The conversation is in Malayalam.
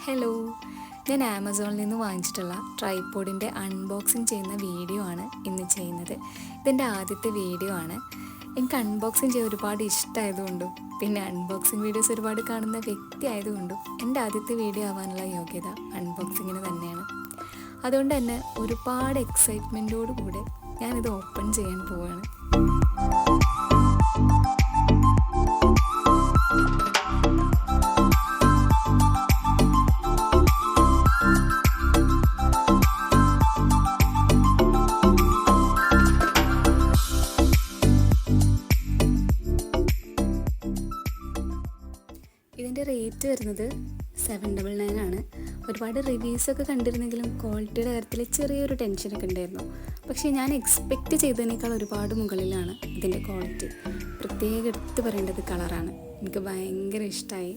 ഹലോ, ഞാൻ ആമസോണിൽ നിന്ന് വാങ്ങിച്ചിട്ടുള്ള ട്രൈപോഡിൻ്റെ അൺബോക്സിങ് ചെയ്യുന്ന വീഡിയോ ആണ് ഇന്ന് ചെയ്യുന്നത്. ഇതെൻ്റെ ആദ്യത്തെ വീഡിയോ ആണ്. എനിക്ക് അൺബോക്സിങ് ചെയ്യാൻ ഒരുപാട് ഇഷ്ടമായതുകൊണ്ടും പിന്നെ അൺബോക്സിങ് വീഡിയോസ് ഒരുപാട് കാണുന്ന വ്യക്തി ആയതുകൊണ്ടും എൻ്റെ ആദ്യത്തെ വീഡിയോ ആവാനുള്ള യോഗ്യത അൺബോക്സിങ്ങിന് തന്നെയാണ്. അതുകൊണ്ട് തന്നെ ഒരുപാട് എക്സൈറ്റ്മെൻറ്റോടു കൂടെ ഞാനിത് ഓപ്പൺ ചെയ്യാൻ പോവുകയാണ്. ഇതിൻ്റെ റേറ്റ് വരുന്നത് 799 ആണ്. ഒരുപാട് റിവ്യൂസൊക്കെ കണ്ടിരുന്നെങ്കിലും ക്വാളിറ്റിയുടെ കാര്യത്തിൽ ചെറിയൊരു ടെൻഷനൊക്കെ ഉണ്ടായിരുന്നു. പക്ഷേ ഞാൻ എക്സ്പെക്റ്റ് ചെയ്തതിനേക്കാൾ ഒരുപാട് മുകളിലാണ് ഇതിൻ്റെ ക്വാളിറ്റി. പ്രത്യേകം എടുത്ത് പറയേണ്ടത് കളറാണ്. എനിക്ക് ഭയങ്കര ഇഷ്ടമായി.